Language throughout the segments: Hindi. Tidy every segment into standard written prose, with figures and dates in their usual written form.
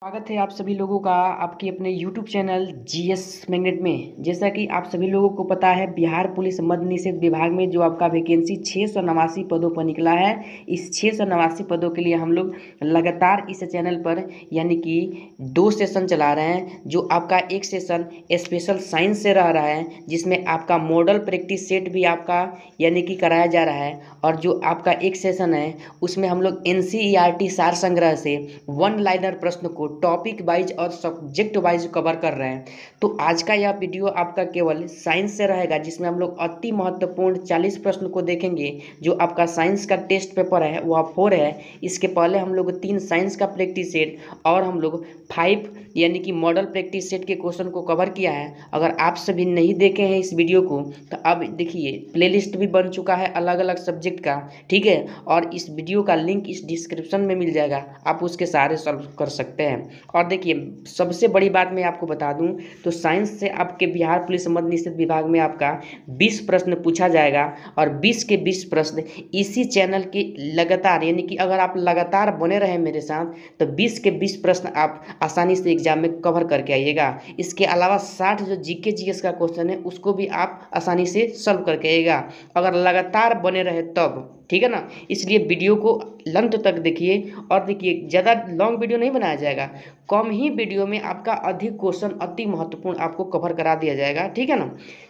स्वागत है आप सभी लोगों का आपके अपने YouTube चैनल जीएस मैग्नेट में। जैसा कि आप सभी लोगों को पता है, बिहार पुलिस मद्य निषेध विभाग में जो आपका वैकेंसी 689 पदों पर निकला है। इस 689 पदों के लिए हम लोग लगातार इस चैनल पर यानी कि 2 सेशन चला रहे हैं। जो आपका एक सेशन स्पेशल साइंस से रह रहा है, जिसमें आपका मॉडल प्रैक्टिस सेट भी आपका यानी कि कराया जा रहा है। और जो आपका एक सेशन है उसमें हम लोग NCERT सार संग्रह से वन लाइनर प्रश्न को टॉपिक वाइज और सब्जेक्ट वाइज कवर कर रहे हैं। तो आज का यह वीडियो आपका केवल साइंस से रहेगा, जिसमें हम लोग अति महत्वपूर्ण 40 प्रश्न को देखेंगे। जो आपका साइंस का टेस्ट पेपर है वह 4 है। इसके पहले हम लोग 3 साइंस का प्रैक्टिस सेट और हम लोग 5 यानी कि मॉडल प्रैक्टिस सेट के क्वेश्चन को कवर किया है। अगर आप सभी नहीं देखे हैं इस वीडियो को तो अब देखिए, प्लेलिस्ट भी बन चुका है अलग अलग सब्जेक्ट का, ठीक है। और इस वीडियो का लिंक इस डिस्क्रिप्शन में मिल जाएगा, आप उसके सारे सॉल्व कर सकते हैं। और देखिए, सबसे बड़ी बात मैं आपको बता दूं तो साइंस से आपके बिहार पुलिस मद्य निषेध विभाग में आपका 20 प्रश्न पूछा जाएगा। और 20 के 20 प्रश्न इसी चैनल के लगातार, यानी कि अगर आप लगातार बने रहे मेरे साथ तो 20 के 20 प्रश्न आप आसानी से एग्जाम में कवर करके आइएगा। इसके अलावा 60 जो जीके जीएस का क्वेश्चन है उसको भी आप आसानी से सॉल्व करके आइएगा, अगर लगातार बने रहे तब, ठीक है ना। इसलिए वीडियो को अंत तक देखिए। और देखिए, ज़्यादा लॉन्ग वीडियो नहीं बनाया जाएगा, कम ही वीडियो में आपका अधिक क्वेश्चन अति महत्वपूर्ण आपको कवर करा दिया जाएगा, ठीक है ना।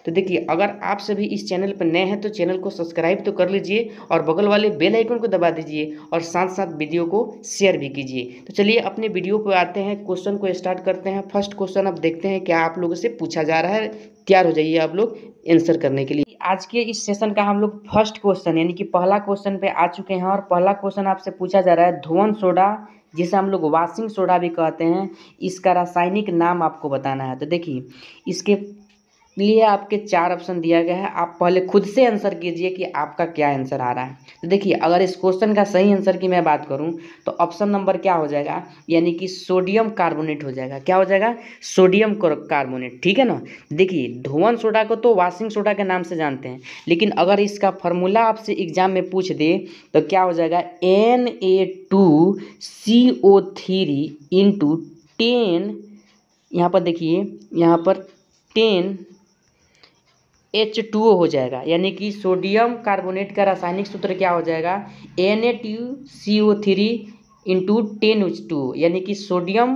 तो देखिए, अगर आप सभी इस चैनल पर नए हैं तो चैनल को सब्सक्राइब तो कर लीजिए और बगल वाले बेल आइकन को दबा दीजिए और साथ साथ वीडियो को शेयर भी कीजिए। तो चलिए अपने वीडियो पर आते हैं, क्वेश्चन को स्टार्ट करते हैं। फर्स्ट क्वेश्चन अब देखते हैं क्या आप लोगों से पूछा जा रहा है। तैयार हो जाइए आप लोग आंसर करने के लिए। आज के इस सेशन का हम लोग फर्स्ट क्वेश्चन यानी कि पहला क्वेश्चन पे आ चुके हैं। और पहला क्वेश्चन आपसे पूछा जा रहा है, धुआं सोडा जिसे हम लोग वॉशिंग सोडा भी कहते हैं, इसका रासायनिक नाम आपको बताना है। तो देखिए, इसके लिए आपके 4 ऑप्शन दिया गया है, आप पहले खुद से आंसर कीजिए कि आपका क्या आंसर आ रहा है। तो देखिए, अगर इस क्वेश्चन का सही आंसर की मैं बात करूं तो ऑप्शन नंबर क्या हो जाएगा, यानी कि सोडियम कार्बोनेट हो जाएगा। क्या हो जाएगा? सोडियम कार्बोनेट, ठीक है ना। देखिए, धुआं सोडा को तो वॉशिंग सोडा के नाम से जानते हैं, लेकिन अगर इसका फार्मूला आपसे एग्जाम में पूछ दे तो क्या हो जाएगा, Na2CO3 इंटू 10, यहाँ पर देखिए, यहाँ पर 10 H2O हो जाएगा। यानी कि सोडियम कार्बोनेट का रासायनिक सूत्र क्या हो जाएगा, Na2CO3 इंटू 10H2O, यानी कि सोडियम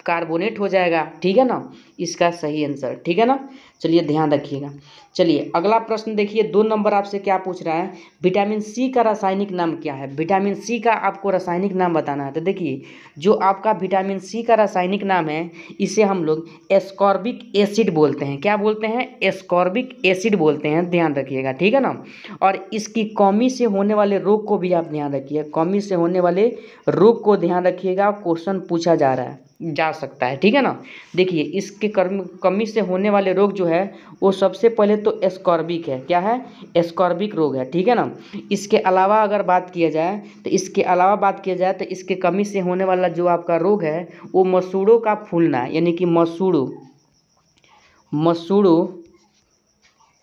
कार्बोनेट हो जाएगा, ठीक है ना। इसका सही आंसर, ठीक है ना। चलिए ध्यान रखिएगा। चलिए अगला प्रश्न देखिए, 2 नंबर आपसे क्या पूछ रहा है, विटामिन सी का रासायनिक नाम क्या है। विटामिन सी का आपको रासायनिक नाम बताना है। तो देखिए, जो आपका विटामिन सी का रासायनिक नाम है इसे हम लोग एस्कॉर्बिक एसिड बोलते हैं। क्या बोलते हैं? एस्कॉर्बिक एसिड बोलते हैं, ध्यान रखिएगा, ठीक है ना। और इसकी कमी से होने वाले रोग को भी आप ध्यान रखिए, कमी से होने वाले रोग को ध्यान रखिएगा, क्वेश्चन पूछा जा सकता है, ठीक है ना। देखिए, इसके कमी से होने वाले रोग जो है वो सबसे पहले तो एस्कॉर्बिक है। क्या है? एस्कॉर्बिक रोग है, ठीक है ना। इसके अलावा अगर बात किया जाए तो इसके कमी से होने वाला जो आपका रोग है वो मसूड़ों का फूलना, यानी कि मसूड़ों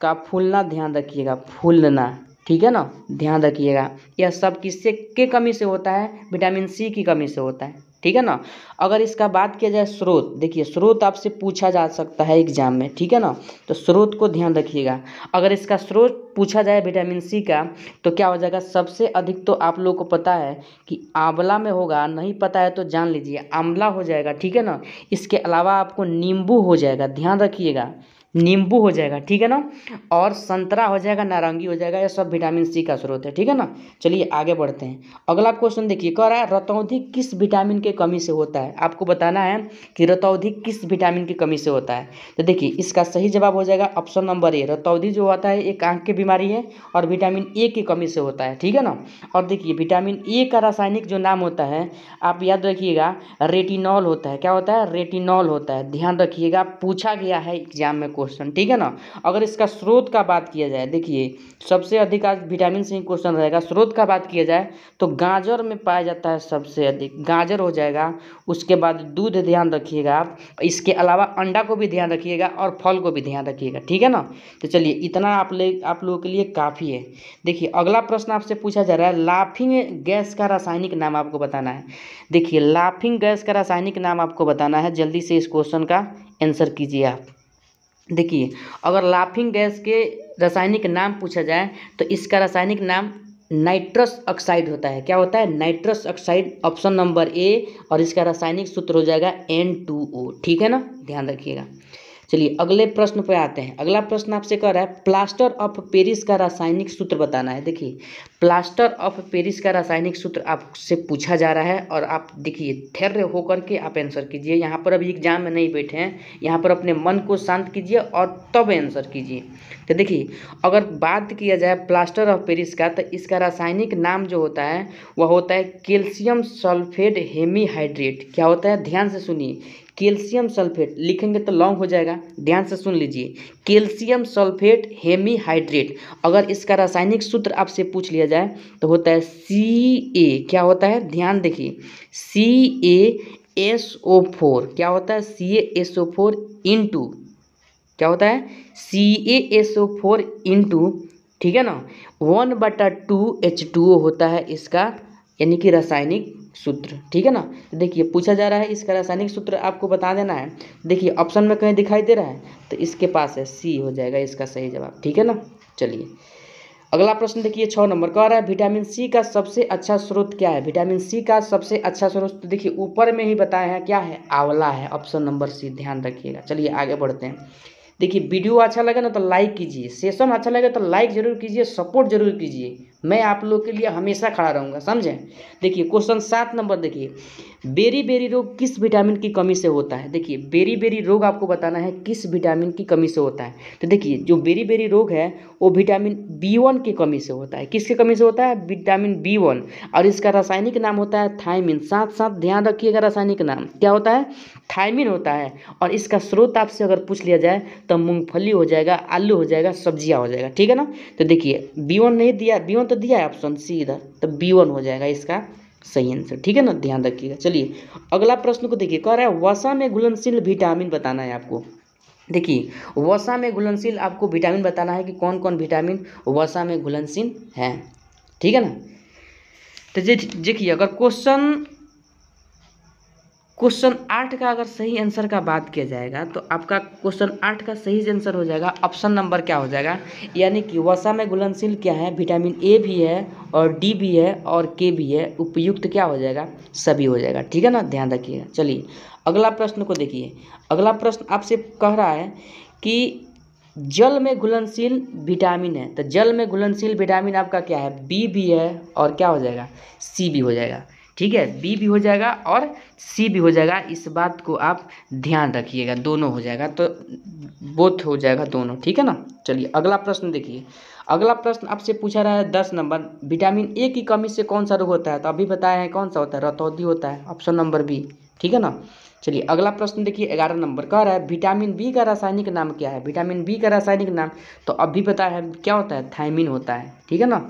का फूलना, ध्यान रखिएगा, फूलना, ठीक है ना, ध्यान रखिएगा। यह सब किससे के कमी से होता है? विटामिन सी की कमी से होता है, ठीक है ना। अगर इसका बात किया जाए स्रोत, देखिए स्रोत आपसे पूछा जा सकता है एग्जाम में, ठीक है ना। तो स्रोत को ध्यान रखिएगा। अगर इसका स्रोत पूछा जाए विटामिन सी का तो क्या हो जाएगा, सबसे अधिक तो आप लोगों को पता है कि आंवला में होगा, नहीं पता है तो जान लीजिए आंवला हो जाएगा, ठीक है ना। इसके अलावा आपको नींबू हो जाएगा, ध्यान रखिएगा, नींबू हो जाएगा, ठीक है ना। और संतरा हो जाएगा, नारंगी हो जाएगा, ये सब विटामिन सी का स्रोत है, ठीक है ना। चलिए आगे बढ़ते हैं। अगला क्वेश्चन देखिए, कह रहा है रतौंधी किस विटामिन के कमी से होता है। आपको बताना है कि रतौंधी किस विटामिन की कमी से होता है। तो देखिए, इसका सही जवाब हो जाएगा ऑप्शन नंबर ए। रतौंधी जो होता है एक आंख की बीमारी है और विटामिन ए की कमी से होता है, ठीक है ना। और देखिए, विटामिन ए का रासायनिक जो नाम होता है आप याद रखिएगा, रेटिनॉल होता है। क्या होता है? रेटिनॉल होता है, ध्यान रखिएगा, पूछा गया है एग्जाम में क्वेश्चन, ठीक है ना। अगर इसका स्रोत का बात किया जाए, देखिए सबसे अधिक आज विटामिन सी क्वेश्चन रहेगा। स्रोत का बात किया जाए तो गाजर में पाया जाता है सबसे अधिक, गाजर हो जाएगा। उसके बाद दूध ध्यान रखिएगा आप, इसके अलावा अंडा को भी ध्यान रखिएगा और फल को भी ध्यान रखिएगा, ठीक है ना। तो चलिए इतना आप लोगों के लिए काफ़ी है। देखिए अगला प्रश्न आपसे पूछा जा रहा है, लाफिंग गैस का रासायनिक नाम आपको बताना है। देखिए लाफिंग गैस का रासायनिक नाम आपको बताना है, जल्दी से इस क्वेश्चन का आंसर कीजिए आप। देखिए अगर लाफिंग गैस के रासायनिक नाम पूछा जाए तो इसका रासायनिक नाम नाइट्रस ऑक्साइड होता है। क्या होता है? Nitrous oxide, option number A. और इसका रासायनिक सूत्र हो जाएगा N2O, ठीक है ना, ध्यान रखिएगा। चलिए अगले प्रश्न पे आते हैं। अगला प्रश्न आपसे कह रहा है प्लास्टर ऑफ पेरिस का रासायनिक सूत्र बताना है। देखिए प्लास्टर ऑफ पेरिस का रासायनिक सूत्र आपसे पूछा जा रहा है और आप देखिए ठहरे होकर के आप आंसर कीजिए। यहाँ पर अभी एग्जाम में नहीं बैठे हैं, यहाँ पर अपने मन को शांत कीजिए और तब आंसर कीजिए। तो देखिए अगर बात किया जाए प्लास्टर ऑफ पेरिस का, तो इसका रासायनिक नाम जो होता है वह होता है कैल्शियम सल्फेट हेमीहाइड्रेट। क्या होता है? ध्यान से सुनिए, कैल्शियम सल्फेट लिखेंगे तो लॉन्ग हो जाएगा, ध्यान से सुन लीजिए, कैल्शियम सल्फेट हेमीहाइड्रेट। अगर इसका रासायनिक सूत्र आपसे पूछ लिया जाए तो होता है Ca। क्या होता है? ध्यान देखिए, CaSO4। क्या होता है? CaSO4 इंटू, क्या होता है? CaSO4 इंटू, ठीक है ना, 1/2 H2O होता है इसका, यानी कि रासायनिक सूत्र, ठीक है ना। तो देखिए पूछा जा रहा है इसका रासायनिक सूत्र आपको बता देना है। देखिए ऑप्शन में कहीं दिखाई दे रहा है तो इसके पास है, सी हो जाएगा इसका सही जवाब, ठीक है ना। चलिए अगला प्रश्न देखिए 6 नंबर कह रहा है विटामिन सी का सबसे अच्छा स्रोत क्या है। विटामिन सी का सबसे अच्छा स्रोत तो देखिए ऊपर में ही बताया है, क्या है? आंवला है, ऑप्शन नंबर सी, ध्यान रखिएगा। चलिए आगे बढ़ते हैं। देखिए वीडियो अच्छा लगे ना तो लाइक कीजिए, सेशन अच्छा लगे तो लाइक जरूर कीजिए, सपोर्ट जरूर कीजिए। मैं आप लोग के लिए हमेशा खड़ा रहूँगा, समझें। देखिए क्वेश्चन 7 नंबर देखिए, बेरी बेरी रोग किस विटामिन की कमी से होता है। देखिए बेरी बेरी रोग आपको बताना है किस विटामिन की कमी से होता है। तो देखिए जो बेरी बेरी रोग है वो विटामिन B1 की कमी से होता है। किसकी कमी से होता है? Vitamin B1। और इसका रासायनिक नाम होता है थायमिन। साथ साथ ध्यान रखिएगा रासायनिक नाम क्या होता है? थायमिन होता है। और इसका स्रोत आपसे अगर पूछ लिया जाए तो मूंगफली हो जाएगा, आलू हो जाएगा, सब्जियां हो जाएगा, ठीक है ना। तो देखिए B1 नहीं दिया, B1 तो दिया है ऑप्शन सी इधर, तो B1 हो जाएगा इसका सही आंसर, ठीक है ना, ध्यान रखिएगा। चलिए अगला प्रश्न को देखिए, कह रहा है वसा में घुलनशील विटामिन बताना है आपको। देखिए वसा में घुलनशील आपको विटामिन बताना है कि कौन कौन विटामिन वसा में घुलनशील है, ठीक है ना। तो देखिए अगर क्वेश्चन 8 का अगर सही आंसर का बात किया जाएगा तो आपका क्वेश्चन 8 का सही आंसर हो जाएगा ऑप्शन नंबर क्या हो जाएगा, यानी कि वसा में घुलनशील क्या है? विटामिन ए भी है और डी भी है और के भी है, उपयुक्त क्या हो जाएगा? सभी हो जाएगा, ठीक है ना, ध्यान रखिएगा। चलिए अगला प्रश्न को देखिए। अगला प्रश्न आपसे कह रहा है कि जल में घुलनशील विटामिन है, तो जल में घुलनशील विटामिन आपका क्या है? बी भी है और क्या हो जाएगा? सी भी हो जाएगा, ठीक है, बी भी हो जाएगा और सी भी हो जाएगा। इस बात को आप ध्यान रखिएगा, दोनों हो जाएगा, तो बोथ हो जाएगा दोनों, ठीक है ना। चलिए अगला प्रश्न देखिए। अगला प्रश्न आपसे पूछा रहा है 10 नंबर, विटामिन ए की कमी से कौन सा रोग होता है। तो अभी बताया है कौन सा होता है? रतौंधी होता है, ऑप्शन नंबर बी, ठीक है ना। चलिए अगला प्रश्न देखिए 11 नंबर कह रहा है विटामिन बी का रासायनिक नाम क्या है। विटामिन बी का रासायनिक नाम तो अभी बताया है, क्या होता है? थायमिन होता है, ठीक है ना।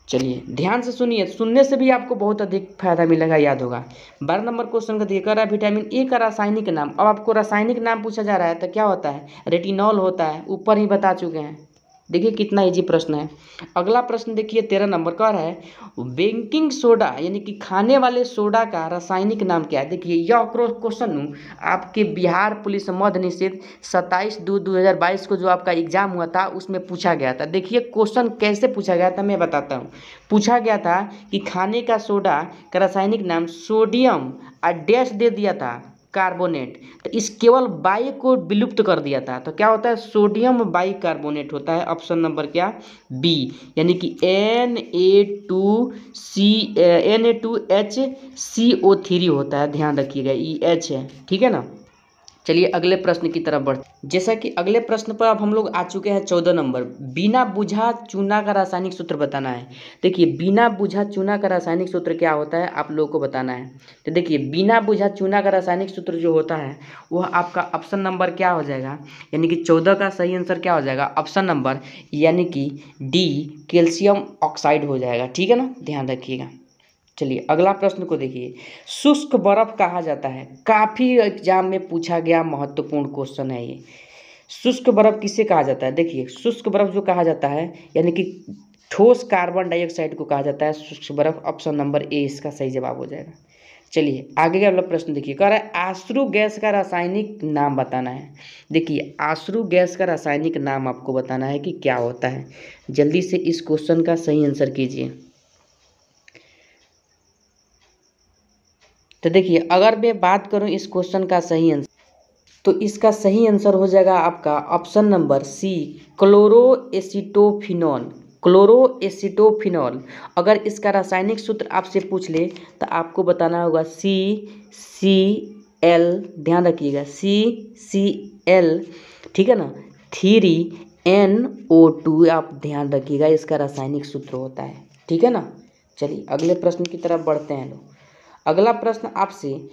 चलिए ध्यान से सुनिए, सुनने से भी आपको बहुत अधिक फायदा मिलेगा, याद होगा। 12 नंबर क्वेश्चन का दिया रहा है विटामिन ए का रासायनिक नाम। अब आपको रासायनिक नाम पूछा जा रहा है तो क्या होता है? रेटिनॉल होता है, ऊपर ही बता चुके हैं। देखिए कितना इजी प्रश्न है। अगला प्रश्न देखिए 13 नंबर का रहा है बेकिंग सोडा यानी कि खाने वाले सोडा का रासायनिक नाम क्या है। देखिए यह क्वेश्चन आपके बिहार पुलिस मद्य निषेध 27/2/2022 को जो आपका एग्जाम हुआ था उसमें पूछा गया था। देखिए क्वेश्चन कैसे पूछा गया था मैं बताता हूँ। पूछा गया था कि खाने का सोडा का रासायनिक नाम सोडियम और डैश दे दिया था कार्बोनेट, तो इस केवल बाई को विलुप्त कर दिया था। तो क्या होता है? सोडियम बाई कार्बोनेट होता है, ऑप्शन नंबर क्या? बी, यानी कि Na2HCO3 होता है, ध्यान रखिएगा, ई एच है, ठीक है ना। चलिए अगले प्रश्न की तरफ बढ़ते। जैसा कि अगले प्रश्न पर अब हम लोग आ चुके हैं 14 नंबर। बिना बुझा चूना का रासायनिक सूत्र बताना है। देखिए बिना बुझा चूना का रासायनिक सूत्र क्या होता है आप लोगों को बताना है। तो देखिए बिना बुझा चूना का रासायनिक सूत्र जो होता है वह आपका ऑप्शन नंबर क्या हो जाएगा, यानी कि 14 का सही आंसर क्या हो जाएगा, ऑप्शन नंबर यानी कि डी कैल्शियम ऑक्साइड हो जाएगा। ठीक है ना, ध्यान रखिएगा। चलिए अगला प्रश्न को देखिए। शुष्क बर्फ कहा जाता है, काफ़ी एग्जाम में पूछा गया महत्वपूर्ण क्वेश्चन है ये। शुष्क बर्फ किसे कहा जाता है? देखिए शुष्क बर्फ जो कहा जाता है यानी कि ठोस कार्बन डाइऑक्साइड को कहा जाता है शुष्क बर्फ। ऑप्शन नंबर ए इसका सही जवाब हो जाएगा। चलिए आगे का वाला प्रश्न देखिए, कह रहा है आश्रु गैस का रासायनिक नाम बताना है। देखिए आश्रु गैस का रासायनिक नाम आपको बताना है कि क्या होता है। जल्दी से इस क्वेश्चन का सही आंसर कीजिए। तो देखिए अगर मैं बात करूं इस क्वेश्चन का सही आंसर, तो इसका सही आंसर हो जाएगा आपका ऑप्शन नंबर सी क्लोरोएसिटोफिनॉल। क्लोरोएसिटोफिनॉल। अगर इसका रासायनिक सूत्र आपसे पूछ ले तो आपको बताना होगा CCl। ध्यान रखिएगा CCl, ठीक है ना, 3NO2 आप ध्यान रखिएगा इसका रासायनिक सूत्र होता है। ठीक है ना। चलिए अगले प्रश्न की तरफ बढ़ते हैं लोग। अगला प्रश्न आपसे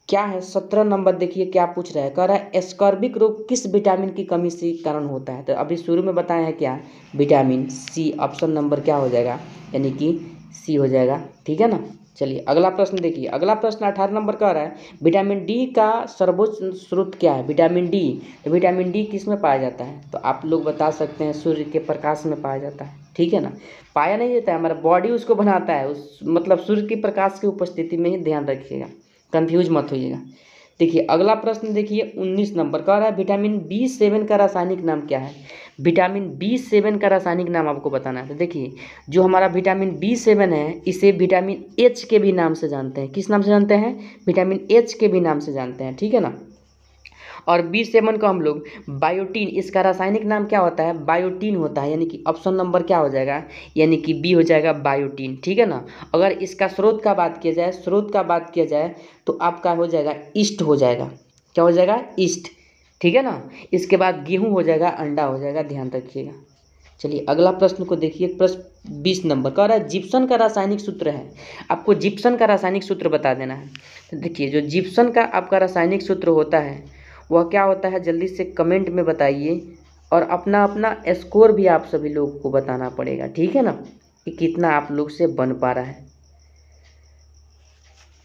क्या है 17 नंबर। देखिए क्या पूछ रहा है, कह रहा है एस्कॉर्बिक रोग किस विटामिन की कमी से कारण होता है। तो अभी शुरू में बताया है क्या, विटामिन सी। ऑप्शन नंबर क्या हो जाएगा, यानी कि सी हो जाएगा। ठीक है ना। चलिए अगला प्रश्न देखिए। अगला प्रश्न 18 नंबर कह रहा है विटामिन डी का सर्वोच्च स्रोत क्या है। विटामिन डी, तो विटामिन डी किस में पाया जाता है, तो आप लोग बता सकते हैं सूर्य के प्रकाश में पाया जाता है। ठीक है ना, पाया नहीं जाता है, हमारा बॉडी उसको बनाता है, उस मतलब सूर्य के प्रकाश की उपस्थिति में ही, ध्यान रखिएगा, कंफ्यूज मत होइएगा। देखिए अगला प्रश्न देखिए 19 नंबर का रहा है विटामिन B7 का रासायनिक नाम क्या है। विटामिन B7 का रासायनिक नाम आपको बताना है। तो देखिए जो हमारा विटामिन B7 है इसे विटामिन H के भी नाम से जानते हैं। किस नाम से जानते हैं, विटामिन H के भी नाम से जानते हैं। ठीक है ना। और B7 को हम लोग बायोटीन, इसका रासायनिक नाम क्या होता है, बायोटीन होता है, यानी कि ऑप्शन नंबर क्या हो जाएगा, यानी कि बी हो जाएगा बायोटीन। ठीक है ना। अगर इसका स्रोत का बात किया जाए, तो आपका हो जाएगा ईस्ट हो जाएगा। क्या हो जाएगा, ईस्ट। ठीक है ना। इसके बाद गेहूँ हो जाएगा, अंडा हो जाएगा, ध्यान रखिएगा। चलिए अगला प्रश्न को देखिए। प्रश्न 20 नंबर का रहा है जिप्सन का रासायनिक सूत्र है। आपको जिप्सन का रासायनिक सूत्र बता देना है। तो देखिए जो जिप्सन का आपका रासायनिक सूत्र होता है वह क्या होता है, जल्दी से कमेंट में बताइए। और अपना अपना स्कोर भी आप सभी लोगों को बताना पड़ेगा। ठीक है ना, कि कितना आप लोग से बन पा रहा है।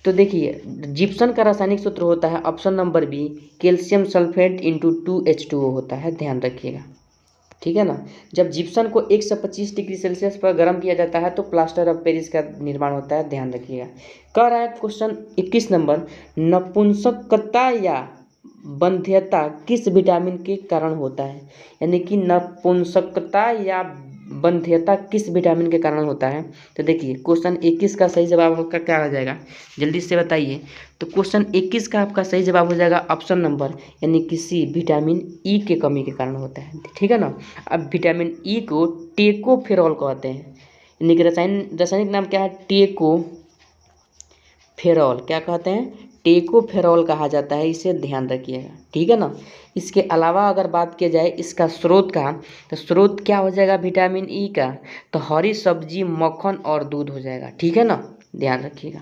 तो देखिए जिप्सन का रासायनिक सूत्र होता है option number B calcium sulphate into 2H2O होता है, ध्यान रखिएगा। ठीक है ना। जब जिप्सन को 125 डिग्री सेल्सियस पर गर्म किया जाता है तो प्लास्टर ऑफ पेरिस का निर्माण होता है, ध्यान रखिएगा। कह रहा है क्वेश्चन 21 नंबर नपुंसकता या बंध्यता किस विटामिन के कारण होता है, यानी कि नपुंसकता या बंध्यता किस विटामिन के कारण होता है। तो देखिए क्वेश्चन 21 का सही जवाब आपका क्या हो जाएगा, जल्दी से बताइए। तो क्वेश्चन 21 का आपका सही जवाब हो जाएगा ऑप्शन नंबर यानी कि सी विटामिन ई के कमी के कारण होता है। ठीक है ना। अब विटामिन ई को टेकोफेरॉल कहते हैं, यानी कि रासायनिक नाम क्या है, टेकोफेरॉल। क्या कहते हैं, टेकोफेरॉल कहा जाता है, इसे ध्यान रखिएगा। ठीक है ना। इसके अलावा अगर बात किया जाए इसका स्रोत का, तो स्रोत क्या हो जाएगा विटामिन ई का, तो हरी सब्जी, मक्खन और दूध हो जाएगा। ठीक है ना, ध्यान रखिएगा।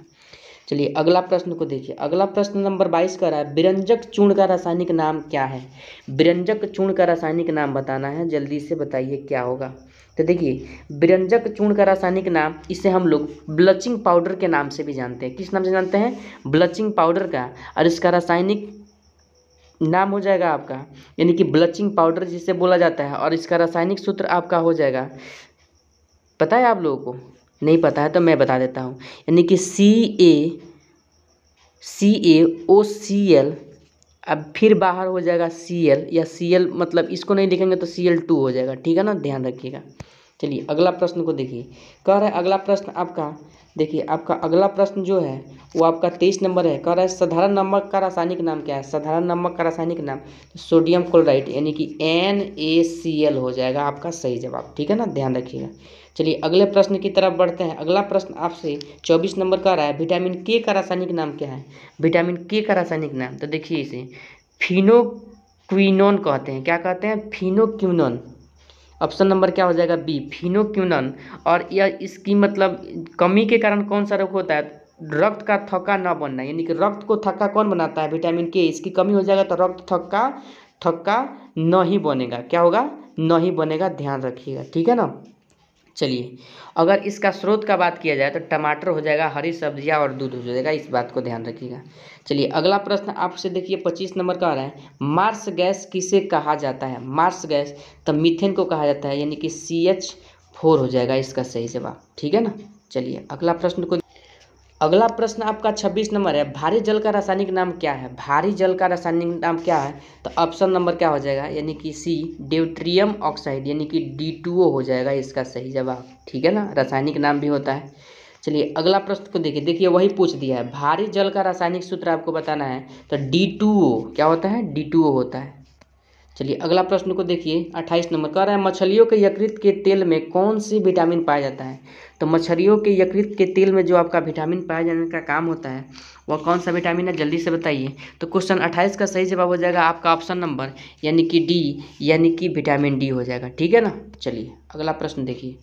चलिए अगला प्रश्न को देखिए। अगला प्रश्न नंबर 22 का रहा है विरंजक चूर्ण का रासायनिक नाम क्या है। विरंजक चूर्ण का रासायनिक नाम बताना है, जल्दी से बताइए क्या होगा। तो देखिए विरंजक चूर्ण का रासायनिक नाम, इसे हम लोग ब्लचिंग पाउडर के नाम से भी जानते हैं। किस नाम से जानते हैं, ब्लचिंग पाउडर का। और इसका रासायनिक नाम हो जाएगा आपका, यानी कि ब्लचिंग पाउडर जिसे बोला जाता है। और इसका रासायनिक सूत्र आपका हो जाएगा, पता है आप लोगों को, नहीं पता है तो मैं बता देता हूँ, यानी कि CaOCl। अब फिर बाहर हो जाएगा Cl, या Cl मतलब इसको नहीं लिखेंगे तो Cl2 हो जाएगा। ठीक है ना, ध्यान रखिएगा। चलिए अगला प्रश्न को देखिए। कह रहा है अगला प्रश्न आपका, देखिए आपका अगला प्रश्न जो है वो आपका 23 नंबर है। कह रहा है साधारण नमक का रासायनिक नाम क्या है। साधारण नमक का रासायनिक नाम सोडियम क्लोराइड, यानी कि NaCl हो जाएगा आपका सही जवाब। ठीक है ना, ध्यान रखिएगा। चलिए अगले प्रश्न की तरफ बढ़ते हैं। अगला प्रश्न आपसे 24 नंबर का रहा है विटामिन के का रासायनिक नाम क्या है। विटामिन के का रासायनिक नाम, तो देखिए इसे फिनोक्विनोन कहते हैं। क्या कहते हैं? फिनोक्विनोन। ऑप्शन नंबर क्या हो जाएगा? बी, फिनोक्विनोन। और यह इसकी मतलब कमी के कारण कौन सा रोग होता है? रक्त का थक्का न बनना, यानी कि रक्त को थक्का कौन बनाता है? विटामिन के। इसकी कमी हो जाएगा तो रक्त थक्का थक्का नहीं बनेगा। क्या होगा? नहीं बनेगा, ध्यान रखिएगा, ठीक है ना। चलिए, अगर इसका स्रोत का बात किया जाए तो टमाटर हो जाएगा, हरी सब्जियां और दूध हो जाएगा, इस बात को ध्यान रखिएगा। चलिए, अगला प्रश्न आपसे देखिए 25 नंबर का आ रहा है, मार्स गैस किसे कहा जाता है? मार्स गैस तो मीथेन को कहा जाता है, यानी कि CH4 हो जाएगा इसका सही जवाब, ठीक है ना। चलिए, अगला प्रश्न आपका 26 नंबर है, भारी जल का रासायनिक नाम क्या है? भारी जल का रासायनिक नाम क्या है? तो ऑप्शन नंबर क्या हो जाएगा? यानी कि सी, ड्यूटेरियम ऑक्साइड, यानी कि D2O हो जाएगा इसका सही जवाब, ठीक है ना। रासायनिक नाम भी होता है। चलिए, अगला प्रश्न को देखिए वही पूछ दिया है, भारी जल का रासायनिक सूत्र आपको बताना है, तो D2O क्या होता है? D2O होता है। चलिए, अगला प्रश्न को देखिए 28 नंबर कह रहा है, मछलियों के यकृत के तेल में कौन सी विटामिन पाया जाता है? तो मछलियों के यकृत के तेल में जो आपका विटामिन पाए जाने का काम होता है वह कौन सा विटामिन है? जल्दी से बताइए। तो क्वेश्चन 28 का सही जवाब हो जाएगा आपका ऑप्शन नंबर, यानी कि डी, यानी कि विटामिन डी हो जाएगा, ठीक है ना। चलिए, अगला प्रश्न देखिए।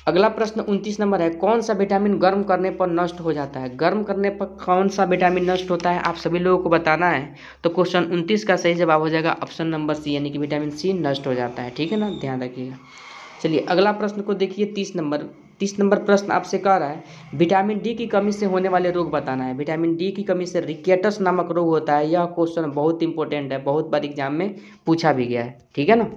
अगला प्रश्न 29 नंबर है, कौन सा विटामिन गर्म करने पर नष्ट हो जाता है? गर्म करने पर कौन सा विटामिन नष्ट होता है, आप सभी लोगों को बताना है। तो क्वेश्चन 29 का सही जवाब हो जाएगा ऑप्शन नंबर सी, यानी कि विटामिन सी नष्ट हो जाता है, ठीक है ना, ध्यान रखिएगा। चलिए, अगला प्रश्न को देखिए 30 नंबर प्रश्न आपसे कह रहा है, विटामिन डी की कमी से होने वाले रोग बताना है। विटामिन डी की कमी से रिकेटस नामक रोग होता है। यह क्वेश्चन बहुत इंपॉर्टेंट है, बहुत बार एग्जाम में पूछा भी गया है, ठीक है ना।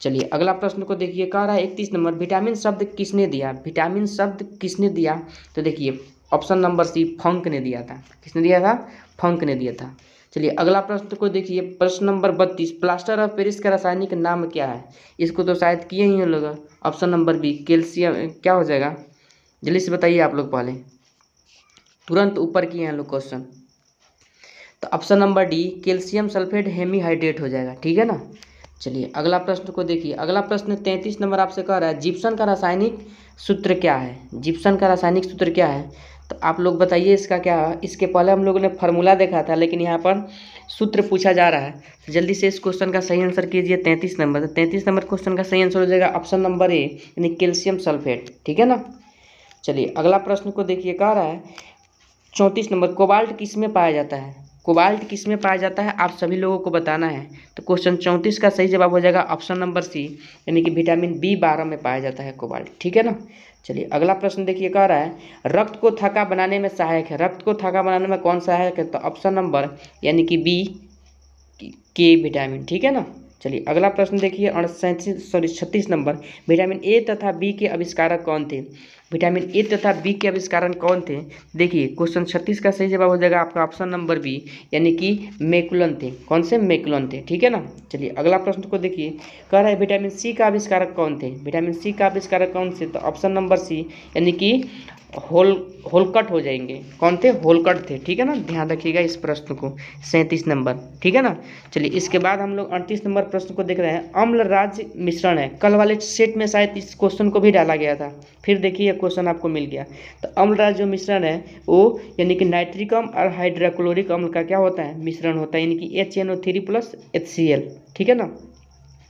चलिए, अगला प्रश्न को देखिए, कह रहा है 31 नंबर, विटामिन शब्द किसने दिया? विटामिन शब्द किसने दिया? तो देखिए ऑप्शन नंबर सी, फंक ने दिया था। किसने दिया था? फंक ने दिया था। चलिए, अगला प्रश्न को देखिए, प्रश्न नंबर 32, प्लास्टर ऑफ पेरिस का रासायनिक नाम क्या है? इसको तो शायद किए ही लोग। Option number B, calcium. क्या हो जाएगा? जल्दी से बताइए आप लोग, पहले तुरंत ऊपर किए हैं लोग क्वेश्चन। तो option number D, calcium sulphate hemihydrate हो जाएगा, ठीक है ना। चलिए, अगला प्रश्न को देखिए। अगला प्रश्न 33 नंबर आपसे कह रहा है, जिप्सम का रासायनिक सूत्र क्या है? जिप्सम का रासायनिक सूत्र क्या है? तो आप लोग बताइए इसका क्या है। इसके पहले हम लोगों ने फार्मूला देखा था, लेकिन यहाँ पर सूत्र पूछा जा रहा है, तो जल्दी से इस क्वेश्चन का सही आंसर कीजिए। 33 नंबर, तो 33 नंबर क्वेश्चन का सही आंसर हो जाएगा ऑप्शन नंबर ए, यानी कैल्शियम सल्फेट, ठीक है ना। चलिए, अगला प्रश्न को देखिए, कह रहा है 34 नंबर, कोबाल्ट किस में पाया जाता है? कोबाल्ट किस में पाया जाता है, आप सभी लोगों को बताना है। तो क्वेश्चन 34 का सही जवाब हो जाएगा ऑप्शन नंबर सी, यानी कि विटामिन B12 में पाया जाता है कोबाल्ट, ठीक है ना। चलिए, अगला प्रश्न देखिए, कह रहा है, रक्त को थक्का बनाने में सहायक है। रक्त को थक्का बनाने में कौन सहायक है? तो ऑप्शन नंबर, यानी कि बी, के विटामिन, ठीक है ना। चलिए, अगला प्रश्न देखिए 36 नंबर, विटामिन ए तथा बी के आविष्कारक कौन थे? विटामिन ए तथा बी के आविष्कारक कौन थे? देखिए, क्वेश्चन 36 का सही जवाब हो जाएगा आपका ऑप्शन नंबर बी, यानी कि मैकुलन थे। कौन से? मैकुलन थे, ठीक है ना। चलिए, अगला प्रश्न को देखिए, कह रहा है विटामिन सी का आविष्कारक कौन थे? विटामिन सी का आविष्कारक कौन से? तो ऑप्शन नंबर सी, यानी कि होलकट हो जाएंगे। कौन थे? होलकट थे, ठीक है ना, ध्यान रखिएगा इस प्रश्न को। 37 नंबर, ठीक है ना। चलिए, इसके बाद हम लोग 38 नंबर प्रश्न को देख रहे हैं, अम्ल राज्य मिश्रण है। कल वाले सेट में शायद इस क्वेश्चन को भी डाला गया था, फिर देखिए क्वेश्चन आपको मिल गया। तो अम्ल राज्य जो मिश्रण है वो, यानी कि नाइट्रिक अम्ल और हाइड्रोक्लोरिक अम्ल का क्या होता है? मिश्रण होता है, यानी कि HNO3 + HCl, ठीक है ना।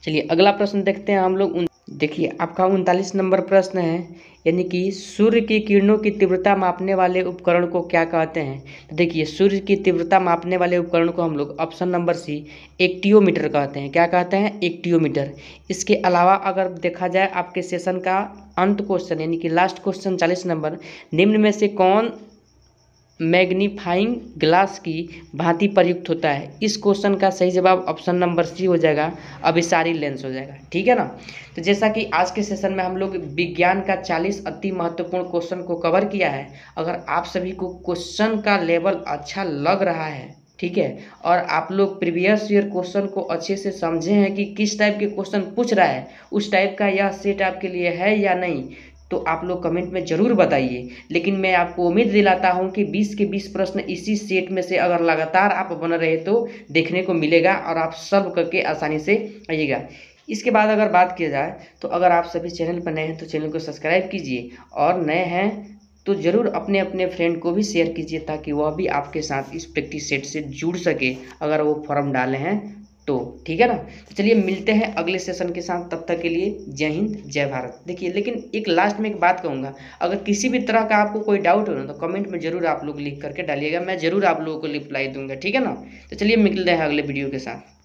चलिए, अगला प्रश्न देखते हैं हम लोग। देखिए, आपका 39 नंबर प्रश्न है, यानी कि सूर्य की किरणों की तीव्रता मापने वाले उपकरण को क्या कहते हैं? तो देखिए, सूर्य की तीव्रता मापने वाले उपकरण को हम लोग ऑप्शन नंबर सी, एक्टियोमीटर कहते हैं। क्या कहते हैं? एक्टियोमीटर। इसके अलावा अगर देखा जाए आपके सेशन का अंत क्वेश्चन, यानी कि लास्ट क्वेश्चन 40 नंबर, निम्न में से कौन मैग्नीफाइंग ग्लास की भांति प्रयुक्त होता है? इस क्वेश्चन का सही जवाब ऑप्शन नंबर सी हो जाएगा, अभिसारी लेंस हो जाएगा, ठीक है ना। तो जैसा कि आज के सेशन में हम लोग विज्ञान का 40 अति महत्वपूर्ण क्वेश्चन को कवर किया है। अगर आप सभी को क्वेश्चन का लेवल अच्छा लग रहा है, ठीक है, और आप लोग प्रीवियस ईयर क्वेश्चन को अच्छे से समझे हैं कि किस टाइप के क्वेश्चन पूछ रहा है, उस टाइप का यह सेट आपके लिए है या नहीं, तो आप लोग कमेंट में ज़रूर बताइए। लेकिन मैं आपको उम्मीद दिलाता हूं कि 20 के 20 प्रश्न इसी सेट में से अगर लगातार आप बन रहे तो देखने को मिलेगा, और आप सब करके आसानी से आइएगा। इसके बाद अगर बात किया जाए तो अगर आप सभी चैनल पर नए हैं तो चैनल को सब्सक्राइब कीजिए, और नए हैं तो ज़रूर अपने अपने फ्रेंड को भी शेयर कीजिए ताकि वह भी आपके साथ इस प्रैक्टिस सेट से जुड़ सके अगर वो फॉर्म डाले हैं तो। ठीक है ना। तो चलिए मिलते हैं अगले सेशन के साथ, तब तक के लिए जय हिंद जय भारत। देखिए लेकिन एक लास्ट में एक बात कहूँगा, अगर किसी भी तरह का आपको कोई डाउट हो ना तो कमेंट में ज़रूर आप लोग लिख करके डालिएगा, मैं ज़रूर आप लोगों को रिप्लाई दूंगा। ठीक है ना। तो चलिए मिलते हैं अगले वीडियो के साथ।